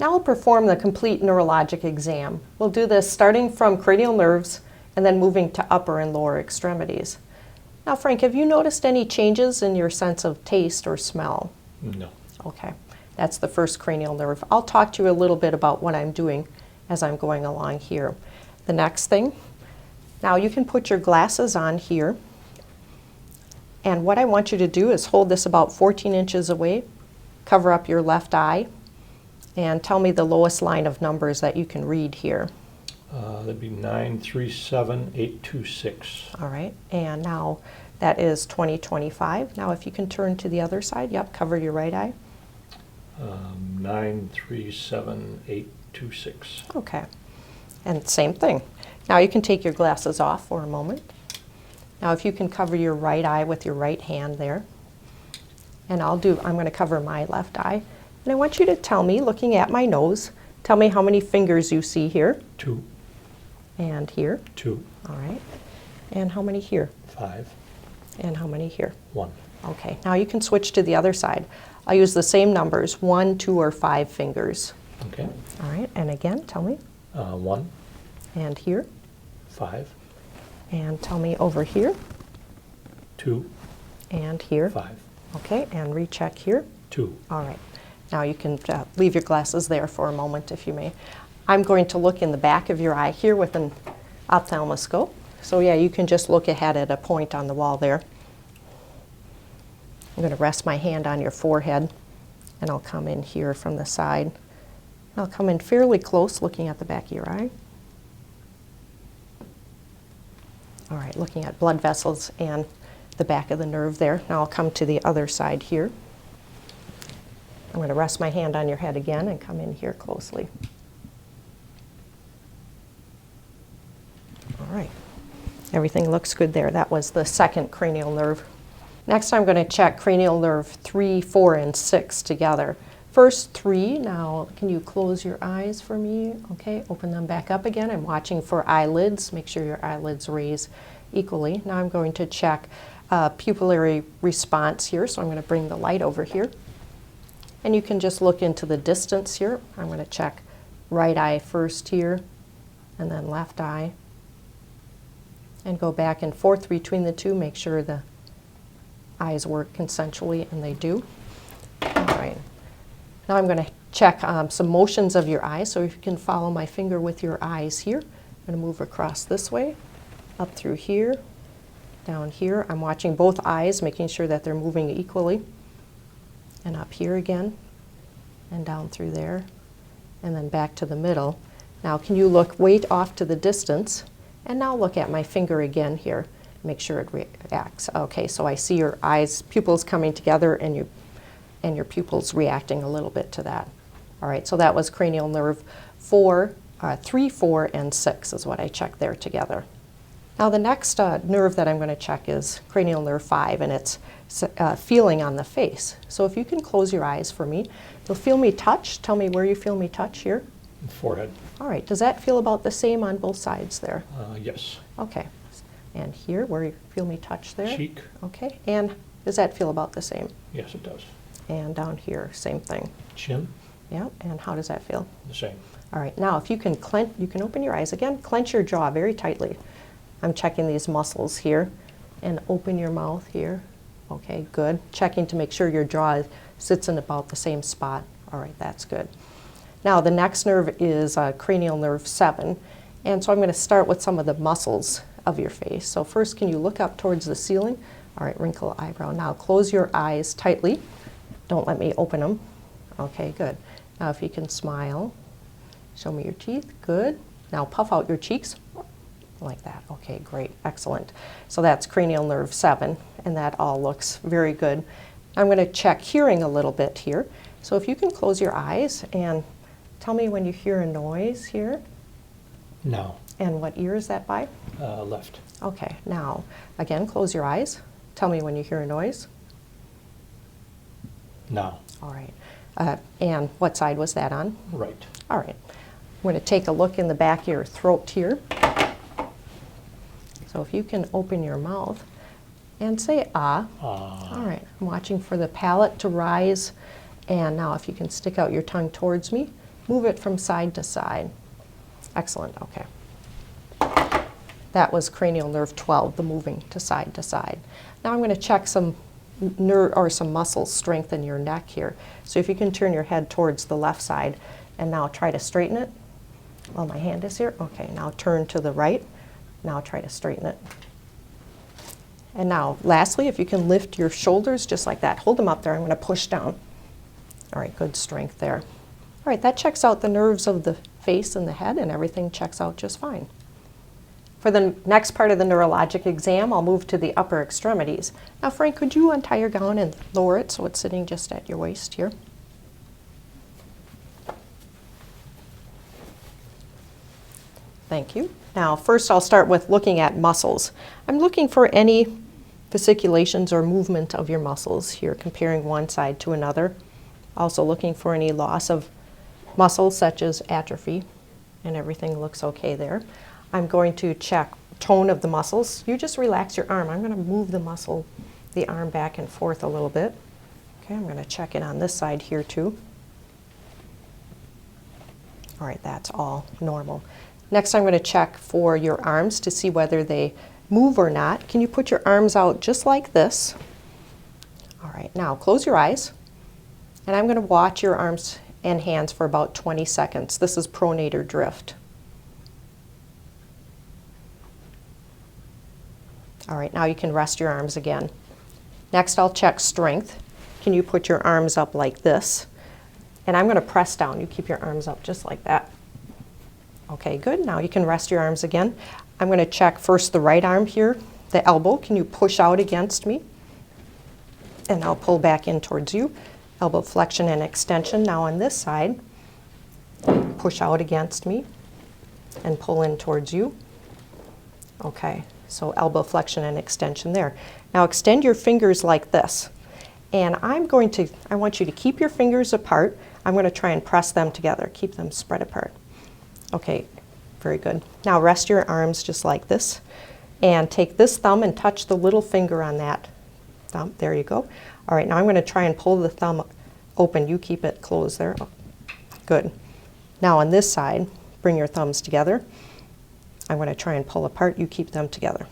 Now we'll perform the complete neurologic exam. We'll do this starting from cranial nerves and then moving to upper and lower extremities. Now, Frank, have you noticed any changes in your sense of taste or smell? No. Okay, that's the first cranial nerve. I'll talk to you a little bit about what I'm doing as I'm going along here. The next thing, now you can put your glasses on here, and what I want you to do is hold this about 14 inches away, cover up your left eye, and tell me the lowest line of numbers that you can read here. That'd be 937,826. All right, and now that is 2025. Now if you can turn to the other side, yep, cover your right eye. 937,826. Okay, and same thing. Now you can take your glasses off for a moment. Now if you can cover your right eye with your right hand there. And I'm going to cover my left eye. And I want you to tell me, looking at my nose, tell me how many fingers you see here. 2. And here. 2. All right. And how many here? 5. And how many here? 1. Okay, now you can switch to the other side. I'll use the same numbers, 1, 2, or 5 fingers. Okay. All right, and again, tell me. 1. And here. 5. And tell me over here. 2. And here. 5. Okay, and recheck here. 2. All right. Now you can leave your glasses there for a moment if you may. I'm going to look in the back of your eye here with an ophthalmoscope. So yeah, you can just look ahead at a point on the wall there. I'm going to rest my hand on your forehead, and I'll come in here from the side. I'll come in fairly close looking at the back of your eye. All right, looking at blood vessels and the back of the nerve there. Now I'll come to the other side here. I'm going to rest my hand on your head again and come in here closely. All right, everything looks good there. That was the second cranial nerve. Next, I'm going to check cranial nerve 3, 4, and 6 together. First 3, now can you close your eyes for me? Okay, open them back up again. I'm watching for eyelids. Make sure your eyelids raise equally. Now I'm going to check pupillary response here, so I'm going to bring the light over here. And you can just look into the distance here. I'm going to check right eye first here, and then left eye. And go back and forth between the two, make sure the eyes work consensually, and they do. All right. Now I'm going to check some motions of your eyes, so if you can follow my finger with your eyes here. I'm going to move across this way, up through here, down here. I'm watching both eyes, making sure that they're moving equally. And up here again, and down through there, and then back to the middle. Now can you look way off to the distance, and now look at my finger again here. Make sure it reacts. Okay, so I see your eyes, pupils coming together, and your pupils reacting a little bit to that. All right, so that was cranial nerve 3, 4, and 6 is what I checked there together. Now the next nerve that I'm going to check is cranial nerve 5, and it's feeling on the face. So if you can close your eyes for me, you'll feel me touch. Tell me where you feel me touch here. Forehead. All right, does that feel about the same on both sides there? Yes. Okay, and here, where you feel me touch there? Cheek. Okay, and does that feel about the same? Yes, it does. And down here, same thing. Chin. Yeah, and how does that feel? The same. All right, now if you can clench, you can open your eyes again, clench your jaw very tightly. I'm checking these muscles here, and open your mouth here. Okay, good. Checking to make sure your jaw sits in about the same spot. All right, that's good. Now the next nerve is cranial nerve 7, and so I'm going to start with some of the muscles of your face. So first, can you look up towards the ceiling? All right, wrinkle eyebrow. Now close your eyes tightly. Don't let me open them. Okay, good. Now if you can smile, show me your teeth. Good. Now puff out your cheeks. Like that. Okay, great. Excellent. So that's cranial nerve 7, and that all looks very good. I'm going to check hearing a little bit here. So if you can close your eyes and tell me when you hear a noise here. Now. And what ear is that by? Left. Okay, now, again, close your eyes. Tell me when you hear a noise. Now. All right. And what side was that on? Right. All right. I'm going to take a look in the back of your throat here. So if you can open your mouth and say ah. All right. I'm watching for the palate to rise. And now if you can stick out your tongue towards me move it from side to side. Excellent, okay. That was cranial nerve 12, the moving to side to side. Now I'm going to check some nerve or some muscle strength in your neck here. So if you can turn your head towards the left side and now try to straighten it. Well, my hand is here. Okay, now turn to the right. Now try to straighten it. And now, lastly, if you can lift your shoulders just like that. Hold them up there. I'm going to push down. All right, good strength there. All right, that checks out the nerves of the face and the head, and everything checks out just fine. For the next part of the neurologic exam, I'll move to the upper extremities. Now, Frank, could you untie your gown and lower it so it's sitting just at your waist here? Thank you. Now, first I'll start with looking at muscles. I'm looking for any fasciculations or movement of your muscles here, comparing one side to another. Also looking for any loss of muscles such as atrophy, and everything looks okay there. I'm going to check tone of the muscles. You just relax your arm. I'm going to move the arm back and forth a little bit. Okay, I'm going to check it on this side here too. All right, that's all normal. Next, I'm going to check for your arms to see whether they move or not. Can you put your arms out just like this? All right, now close your eyes. And I'm going to watch your arms and hands for about 20 seconds. This is pronator drift. All right, now you can rest your arms again. Next, I'll check strength. Can you put your arms up like this? And I'm going to press down. You keep your arms up just like that. Okay, good. Now you can rest your arms again. I'm going to check first the right arm here, the elbow. Can you push out against me? And I'll pull back in towards you. Elbow flexion and extension. Now on this side, push out against me and pull in towards you. Okay, so elbow flexion and extension there. Now extend your fingers like this. And I want you to keep your fingers apart. I'm going to try and press them together. Keep them spread apart. Okay, very good. Now rest your arms just like this. And take this thumb and touch the little finger on that thumb. There you go. All right, now I'm going to try and pull the thumb open. You keep it closed there. Oh, good. Now on this side, bring your thumbs together. I'm going to try and pull apart. You keep them together.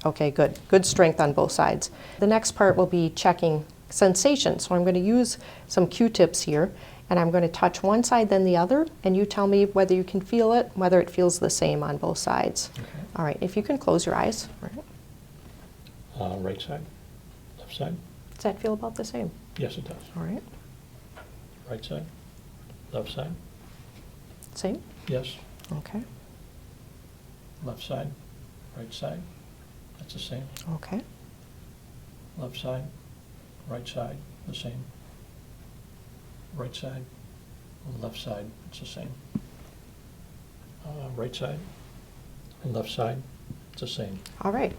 Okay, good. Good strength on both sides. The next part will be checking sensation. So I'm going to use some Q-tips here, and I'm going to touch one side then the other, and you tell me whether you can feel it, whether it feels the same on both sides. Okay. All right, if you can close your eyes. All right. Right side, left side. Does that feel about the same? Yes, it does. All right. Right side, left side. Same? Yes. Okay. Left side, right side. That's the same. Okay. Left side, right side, the same. Right side, left side, it's the same. Right side and left side, it's the same. All right.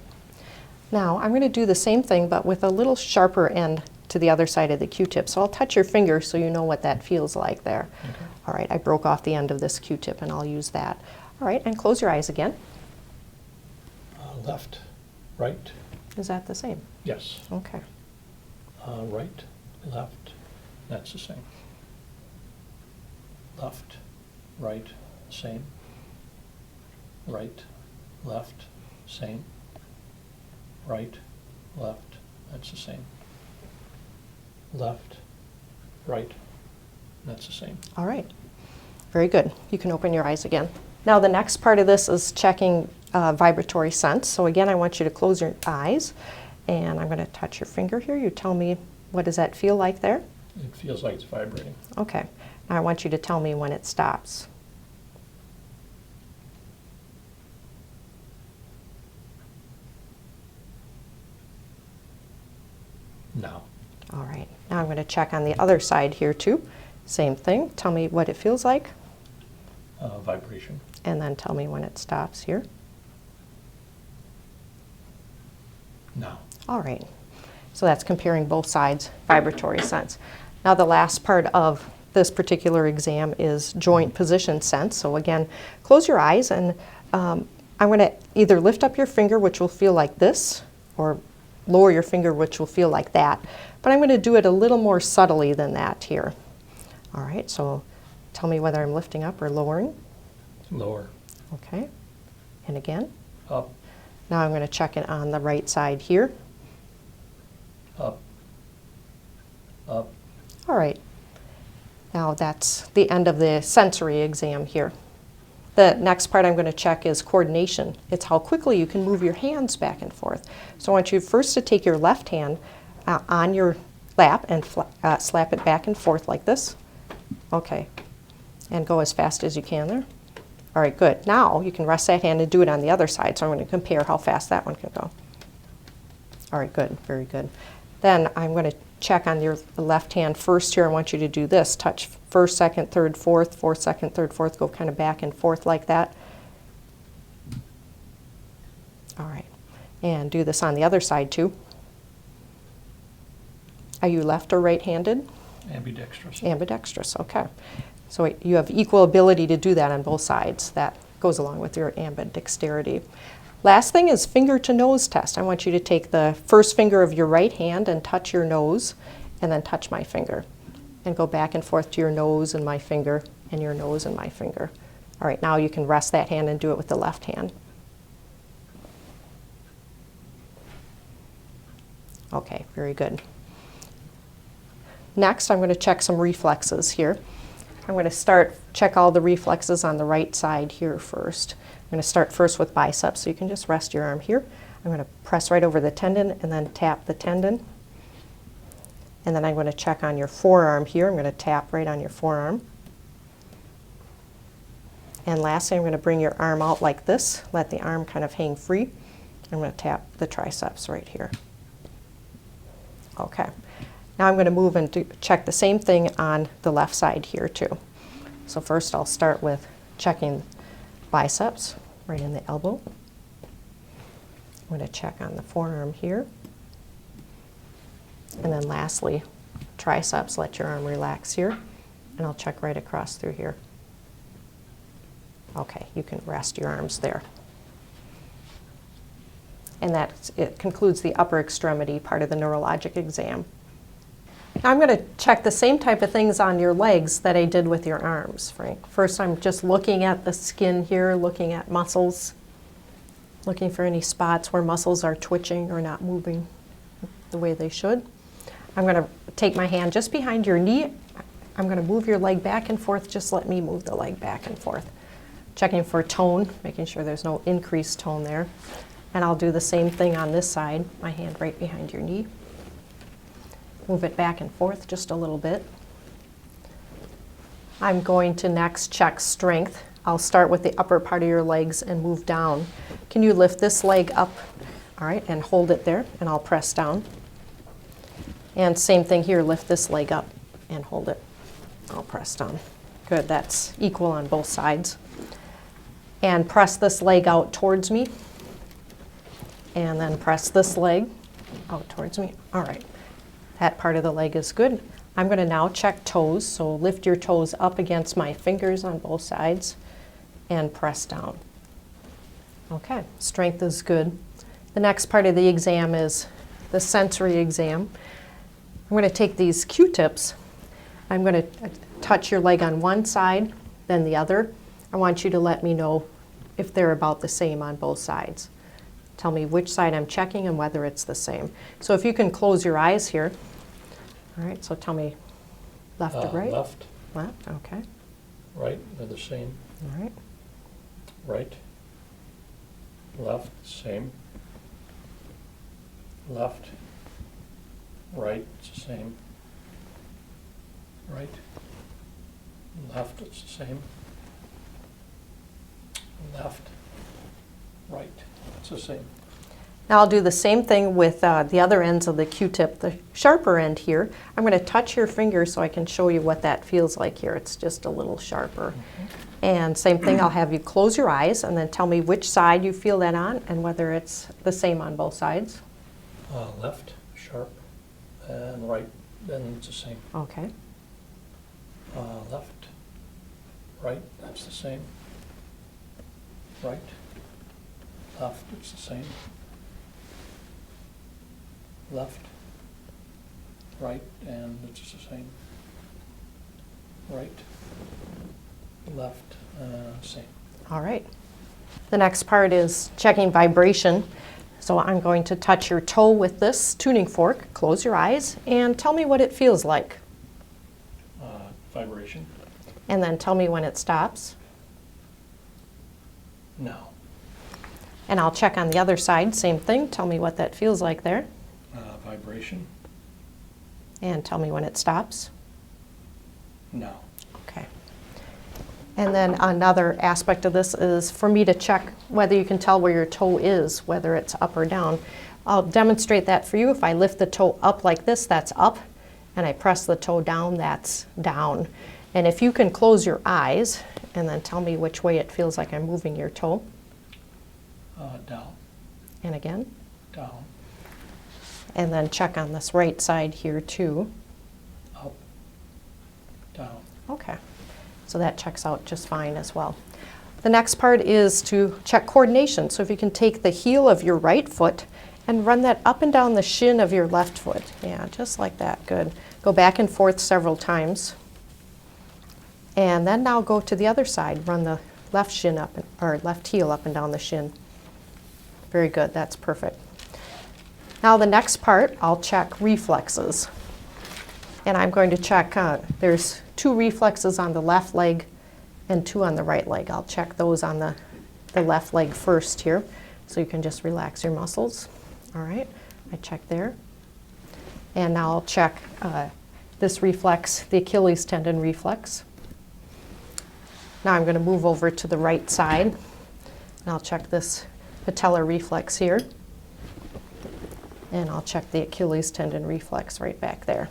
Now I'm going to do the same thing, but with a little sharper end to the other side of the Q-tip. So I'll touch your finger so you know what that feels like there. Okay. All right, I broke off the end of this Q-tip and I'll use that. All right, and close your eyes again. Left, right, Is that the same? yes. Okay. Right, left, that's the same. Left, right, same. Right, left, same. Right, left, that's the same. Left, right, that's the same. All right. Very good. You can open your eyes again. Now the next part of this is checking vibratory sense. So again, I want you to close your eyes, and I'm going to touch your finger here. You tell me, what does that feel like there? It feels like it's vibrating. Okay. Now I want you to tell me when it stops. Now. All right. Now I'm going to check on the other side here too. Same thing. Tell me what it feels like. Vibration. And then tell me when it stops here. Now. All right. So that's comparing both sides, vibratory sense. Now the last part of this particular exam is joint position sense. So again, close your eyes, and I'm going to either lift up your finger, which will feel like this, or lower your finger, which will feel like that. But I'm going to do it a little more subtly than that here. All right, so Tell me whether I'm lifting up or lowering. Lower. Okay. And again. Up. Now I'm going to check it on the right side here. Up. Up. All right. Now that's the end of the sensory exam here. The next part I'm going to check is coordination. It's how quickly you can move your hands back and forth. So I want you first to take your left hand on your lap and slap it back and forth like this. Okay. And go as fast as you can there. All right, good. Now you can rest that hand and do it on the other side. So I'm going to compare how fast that one can go. All right, good. Very good. Then I'm going to check on your left hand first here. I want you to do this. Touch first, second, third, fourth, fourth, second, third, fourth. Go kind of back and forth like that. All right. And do this on the other side too. Are you left or right-handed? Ambidextrous. Ambidextrous, okay. So you have equal ability to do that on both sides. That goes along with your ambidexterity. Last thing is finger to nose test. I want you to take the first finger of your right hand and touch your nose, and then touch my finger. And go back and forth to your nose and my finger, and your nose and my finger. All right, now you can rest that hand and do it with the left hand. Okay, very good. Next, I'm going to check some reflexes here. I'm going to check all the reflexes on the right side here first. I'm going to start first with biceps, so you can just rest your arm here. I'm going to press right over the tendon and then tap the tendon. And then I'm going to check on your forearm here. I'm going to tap right on your forearm. And lastly, I'm going to bring your arm out like this. Let the arm kind of hang free. I'm going to tap the triceps right here. Okay. Now I'm going to move and check the same thing on the left side here too. So first I'll start with checking biceps right in the elbow. I'm going to check on the forearm here. And then lastly, triceps. Let your arm relax here. And I'll check right across through here. Okay, you can rest your arms there. And it concludes the upper extremity part of the neurologic exam. Now I'm going to check the same type of things on your legs that I did with your arms, Frank. First, I'm just looking at the skin here, looking at muscles, looking for any spots where muscles are twitching or not moving the way they should. I'm going to take my hand just behind your knee. I'm going to move your leg back and forth. Just let me move the leg back and forth. Checking for tone, making sure there's no increased tone there. And I'll do the same thing on this side, my hand right behind your knee. Move it back and forth just a little bit. I'm going to next check strength. I'll start with the upper part of your legs and move down. Can you lift this leg up? All right, and hold it there, and I'll press down. And same thing here, lift this leg up and hold it. I'll press down. Good, that's equal on both sides. And press this leg out towards me. And then press this leg out towards me. All right. That part of the leg is good. I'm going to now check toes, so lift your toes up against my fingers on both sides and press down. Okay, strength is good. The next part of the exam is the sensory exam. I'm going to take these Q-tips. I'm going to touch your leg on one side, then the other. I want you to let me know if they're about the same on both sides. Tell me which side I'm checking and whether it's the same. So if you can close your eyes here. All right, so tell me left or right? Left. Left, okay. Right, they're the same. All right. Right. Left, same. Left. Right, it's the same. Right. Left, it's the same. Left. Right, it's the same. Now I'll do the same thing with the other ends of the Q-tip, the sharper end here. I'm going to touch your finger so I can show you what that feels like here. It's just a little sharper. And same thing, I'll have you close your eyes and then tell me which side you feel that on and whether it's the same on both sides. Left, sharp, and right, then it's the same. Okay. Left, right, that's the same. Right, left, it's the same. Left, right, and it's the same. Right, left, same. All right. The next part is checking vibration. So I'm going to touch your toe with this tuning fork. Close your eyes and tell me what it feels like. Vibration? And then tell me when it stops. No. And I'll check on the other side, same thing. Tell me what that feels like there. Vibration? And tell me when it stops. No. Okay. And then another aspect of this is for me to check whether you can tell where your toe is, whether it's up or down. I'll demonstrate that for you. If I lift the toe up like this, that's up. And I press the toe down, that's down. And if you can close your eyes and then tell me which way it feels like I'm moving your toe. Down. And again. Down. And then check on this right side here too. Up. Down. Okay. So that checks out just fine as well. The next part is to check coordination. So if you can take the heel of your right foot and run that up and down the shin of your left foot. Yeah, just like that. Good. Go back and forth several times. And then now go to the other side. Run the left shin up, or left heel up and down the shin. Very good. That's perfect. Now the next part, I'll check reflexes. And I'm going to check, there's 2 reflexes on the left leg and 2 on the right leg. I'll check those on the left leg first here. So you can just relax your muscles. All right, I check there. And now I'll check this reflex, the Achilles tendon reflex. Now I'm going to move over to the right side. And I'll check this patellar reflex here. And I'll check the Achilles tendon reflex right back there.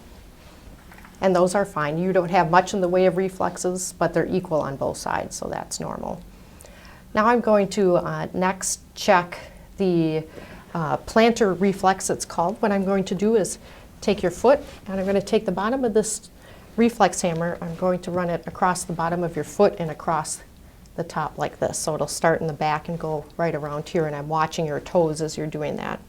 And those are fine. You don't have much in the way of reflexes, but they're equal on both sides, so that's normal. Now I'm going to next check the plantar reflex, it's called. What I'm going to do is take your foot, and I'm going to take the bottom of this reflex hammer. I'm going to run it across the bottom of your foot and across the top like this. So it'll start in the back and go right around here, and I'm watching your toes as you're doing that.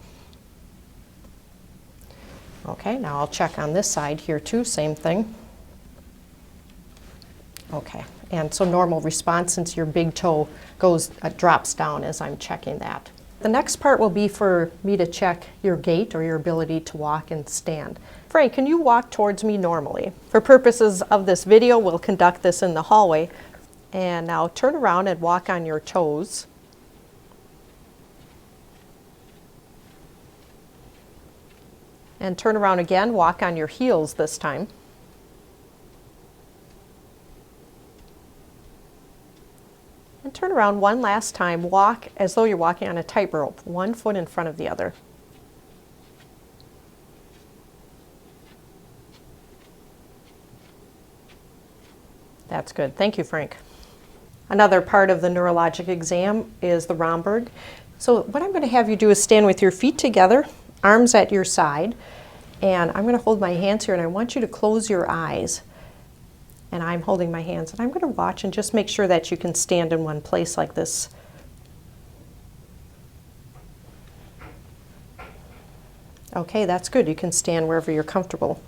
Okay, now I'll check on this side here too, same thing. Okay, and so normal response since your big toe drops down as I'm checking that. The next part will be for me to check your gait or your ability to walk and stand. Frank, can you walk towards me normally? For purposes of this video, we'll conduct this in the hallway. And now turn around and walk on your toes. And turn around again, walk on your heels this time. And turn around one last time, walk as though you're walking on a tightrope, one foot in front of the other. That's good. Thank you, Frank. Another part of the neurologic exam is the Romberg. So what I'm going to have you do is stand with your feet together, arms at your side, and I'm going to hold my hands here, and I want you to close your eyes. And I'm holding my hands, and I'm going to watch and just make sure that you can stand in one place like this. Okay, that's good. You can stand wherever you're comfortable.